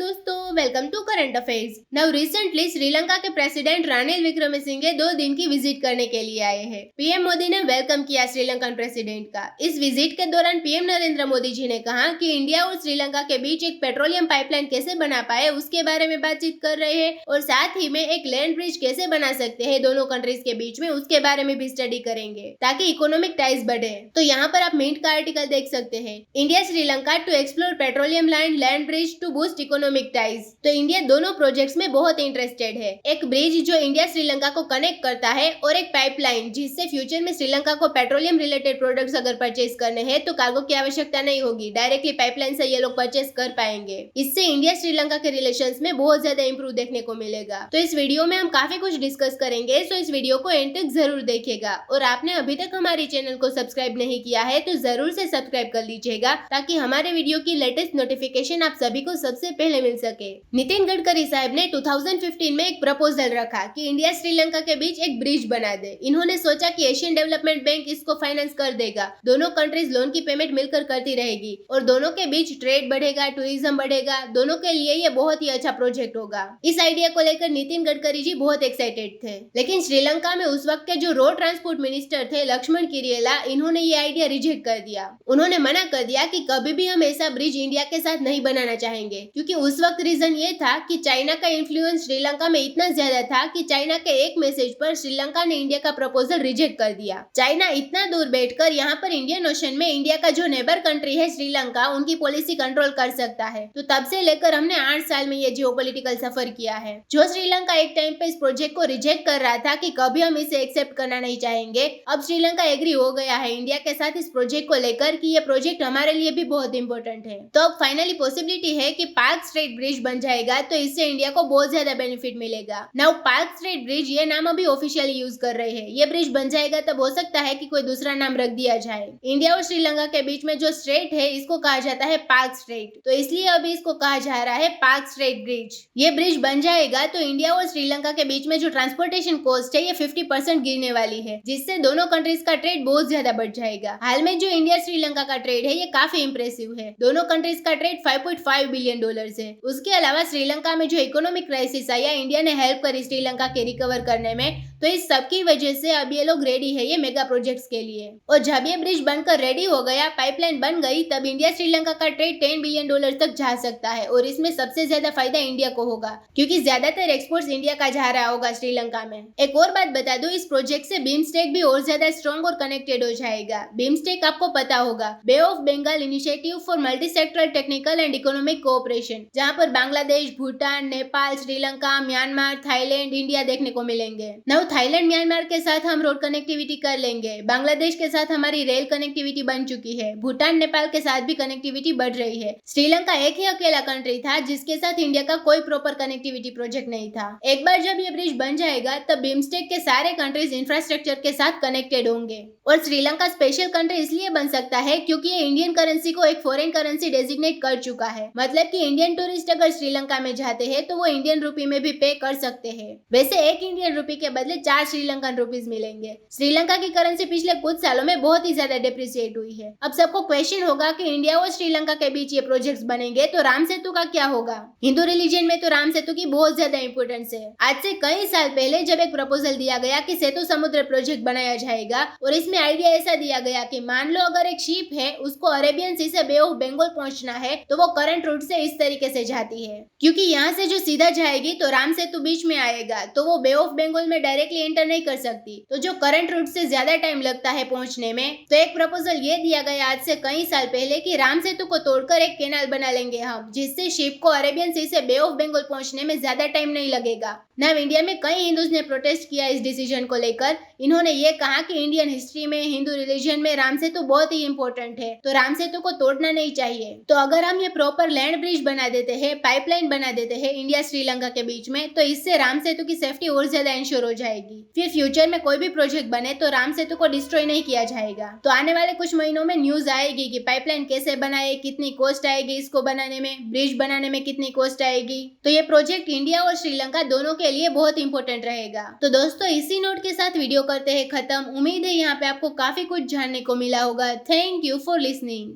दोस्तों, welcome to current affairs. Now recently Sri Lanka के president Ranil Wickremesinghe 2 दिन की विजिट करने के लिए आए हैं। पीएम मोदी ने वेलकम किया श्रीलंकन प्रेसिडेंट का। इस विजिट के दौरान पीएम नरेंद्र मोदी जी ने कहा कि इंडिया और श्रीलंका के बीच एक पेट्रोलियम पाइपलाइन कैसे बना पाए उसके बारे में बातचीत कर रहे हैं और साथ ही में एक लैंड ब्रिज कैसे बना सकते हैं दोनों कंट्रीज के बीच में, उसके बारे में भी स्टडी करेंगे ताकि इकोनॉमिक टाइज बढ़े। तो यहाँ पर आप मिंट का आर्टिकल देख सकते हैं, India Sri Lanka to explore petroleum line land bridge to boost economic ties. तो इंडिया दोनों प्रोजेक्ट्स में बहुत इंटरेस्टेड है। एक ब्रिज जो इंडिया श्रीलंका को कनेक्ट करता है और एक पाइपलाइन जिससे फ्यूचर में श्रीलंका को पेट्रोलियम रिलेटेड प्रोडक्ट्स अगर परचेज करने हैं तो कार्गो की आवश्यकता नहीं होगी, डायरेक्टली पाइपलाइन से ये लोग परचेज कर पाएंगे। इससे इंडिया श्रीलंका के रिलेशंस में बहुत ज्यादा इंप्रूव देखने को मिलेगा। तो इस वीडियो में हम काफी कुछ डिस्कस करेंगे, सो इस वीडियो को एंड तक जरूर देखिएगा। और आपने अभी तक हमारे चैनल को सब्सक्राइब नहीं किया है तो जरूर से सब्सक्राइब कर लीजिएगा ताकि हमारे वीडियो की लेटेस्ट नोटिफिकेशन आप सभी को सबसे पहले मिल सके। नितिन गडकरी साहब ने 2015 में एक प्रपोजल रखा कि इंडिया श्रीलंका के बीच एक ब्रिज बना दे। इन्होंने सोचा कि एशियन डेवलपमेंट बैंक इसको फाइनेंस कर देगा, दोनों कंट्रीज लोन की पेमेंट मिलकर करती रहेगी और दोनों के बीच ट्रेड बढ़ेगा, टूरिज्म बढ़ेगा, दोनों के लिए ये बहुत ही अच्छा प्रोजेक्ट होगा। इस आइडिया को लेकर नितिन गडकरी जी बहुत एक्साइटेड थे, लेकिन श्रीलंका में उस वक्त के जो रोड ट्रांसपोर्ट मिनिस्टर थे लक्ष्मण किरियला, इन्होंने ये आइडिया रिजेक्ट कर दिया। उन्होंने मना कर दिया कि कभी भी हम ऐसा ब्रिज इंडिया के साथ नहीं बनाना चाहेंगे, क्योंकि उस वक्त रीजन ये था कि चाइना का इन्फ्लुएंस श्रीलंका में इतना ज्यादा था कि चाइना के एक मैसेज पर श्रीलंका ने इंडिया का प्रपोजल रिजेक्ट कर दिया। चाइना इतना दूर बैठकर यहाँ पर इंडियन ओशन में इंडिया का जो नेबर कंट्री है श्रीलंका, उनकी पॉलिसी कंट्रोल कर सकता है। तो तब से लेकर हमने 8 साल में ये जियोपॉलिटिकल सफर किया है। जो श्रीलंका एक टाइम पे इस प्रोजेक्ट को रिजेक्ट कर रहा था कि कभी हम इसे एक्सेप्ट करना नहीं चाहेंगे, अब श्रीलंका एग्री हो गया है इंडिया के साथ इस प्रोजेक्ट को लेकर कि ये प्रोजेक्ट हमारे लिए भी बहुत इंपॉर्टेंट है। तो अब फाइनली पॉसिबिलिटी है कि पार्क स्ट्रेट ब्रिज बन जाएगा, तो इससे इंडिया को बहुत ज्यादा बेनिफिट मिलेगा। नाउ पार्क स्ट्रेट ब्रिज ये नाम अभी ऑफिशियली यूज कर रहे हैं। ये ब्रिज बन जाएगा तब हो सकता है कि कोई दूसरा नाम रख दिया जाए। इंडिया और श्रीलंका के बीच में जो स्ट्रेट है इसको कहा जाता है पार्क स्ट्रेट, तो इसलिए अभी इसको कहा जा रहा है पार्क स्ट्रेट ब्रिज। ये ब्रिज बन जाएगा तो इंडिया और श्रीलंका के बीच में जो ट्रांसपोर्टेशन कॉस्ट है ये 50% गिरने वाली है, जिससे दोनों कंट्रीज का ट्रेड बहुत ज्यादा बढ़ जाएगा। हाल में जो इंडिया श्रीलंका का ट्रेड है ये काफी इंप्रेसिव है। दोनों कंट्रीज का ट्रेड $5.5 बिलियन है। उसके अलावा श्रीलंका में जो इकोनॉमिक क्राइसिस आया, इंडिया ने हेल्प करी श्रीलंका के रिकवर करने में, तो इस सब की वजह से अब ये लोग रेडी है ये मेगा प्रोजेक्ट्स के लिए। और जब ये ब्रिज बनकर रेडी हो गया, पाइपलाइन बन गई, तब इंडिया श्रीलंका का ट्रेड $10 बिलियन तक जा सकता है। और इसमें सबसे ज्यादा फायदा इंडिया को होगा, क्योंकि ज्यादातर एक्सपोर्ट्स इंडिया का जा रहा होगा श्रीलंका में। एक और बात बता दूं, इस प्रोजेक्ट से बिम्स्टेक भी और ज्यादा स्ट्रॉन्ग और कनेक्टेड हो जाएगा। बिम्स्टेक आपको पता होगा, bay of Bengal initiative for multi sectoral technical and economic cooperation, जहाँ पर Bangladesh, Bhutan, Nepal, Sri Lanka, Myanmar, Thailand, India देखने को मिलेंगे। नव थाईलैंड, म्यांमार के साथ हम रोड कनेक्टिविटी कर लेंगे, बांग्लादेश के साथ हमारी रेल कनेक्टिविटी बन चुकी है, भूटान, नेपाल के साथ भी कनेक्टिविटी बढ़ रही है। श्रीलंका एक ही अकेला कंट्री था जिसके साथ इंडिया का कोई प्रॉपर कनेक्टिविटी प्रोजेक्ट नहीं था। एक बार जब ये ब्रिज बन जाएगा तब बिम्स्टेक के सारे कंट्रीज इंफ्रास्ट्रक्चर के साथ कनेक्टेड होंगे। और श्रीलंका स्पेशल कंट्री इसलिए बन सकता है क्योंकि ये इंडियन करेंसी को एक फॉरेन करेंसी डेजिग्नेट कर चुका है। मतलब कि इंडियन टूरिस्ट अगर श्रीलंका में जाते हैं तो वो इंडियन रूपी में भी पे कर सकते हैं। वैसे एक इंडियन रूपी के बदले 4 श्रीलंकन रुपीज मिलेंगे। श्रीलंका की करेंसी पिछले कुछ सालों में बहुत ही ज्यादा डिप्रिशिएट हुई है। अब सबको क्वेश्चन होगा कि इंडिया और श्रीलंका के बीच ये प्रोजेक्ट्स बनेंगे तो राम सेतु का क्या होगा। हिंदू रिलीजन में तो राम सेतु की बहुत ज्यादा इंपोर्टेंस है। आज से कई साल पहले जब एक प्रपोजल दिया गया कि सेतु समुद्र प्रोजेक्ट बनाया जाएगा, और इसमें आइडिया ऐसा दिया गया कि मान लो अगर एक शिप है उसको अरेबियन सी से बे ऑफ बंगाल पहुंचना है तो वो करंट रूट से इस तरीके से जाती है, क्योंकि यहाँ से जो सीधा जाएगी तो राम सेतु बीच में आएगा तो वो बे ऑफ बंगाल में डायरेक्टली एंटर नहीं कर सकती, तो जो करंट रूट से ज्यादा टाइम लगता है पहुंचने में। तो एक प्रपोजल ये दिया गया आज से कई साल पहले कि राम सेतु को तोड़कर एक कैनाल बना लेंगे हम, जिससे शिप को अरेबियन सी से बे ऑफ बंगाल पहुंचने में ज्यादा टाइम नहीं लगेगा। ना इंडिया में कई हिंदूज ने प्रोटेस्ट किया इस डिसीजन को लेकर। इन्होंने ये कहा कि इंडियन हिस्ट्री में, हिंदू रिलीजन में राम सेतु बहुत ही इंपॉर्टेंट है, तो राम सेतु को तोड़ना नहीं चाहिए। तो अगर हम ये प्रॉपर लैंड ब्रिज बना देते हैं, पाइपलाइन बना देते हैं इंडिया श्रीलंका के बीच में, तो इससे राम सेतु की सेफ्टी और ज्यादा इंश्योर हो जाएगी। फिर फ्यूचर में कोई भी प्रोजेक्ट बने तो राम सेतु को डिस्ट्रॉय नहीं किया जाएगा। तो आने वाले कुछ महीनों में न्यूज आएगी कि पाइपलाइन कैसे बनाए, कितनी कॉस्ट आएगी इसको बनाने में, ब्रिज बनाने में कितनी कॉस्ट आएगी। तो ये प्रोजेक्ट इंडिया और श्रीलंका दोनों के लिए बहुत इंपॉर्टेंट रहेगा। तो दोस्तों, इसी नोट के साथ वीडियो करते हैं खत्म। उम्मीद है यहाँ पे आपको काफी कुछ जानने को मिला होगा। Thank you for listening.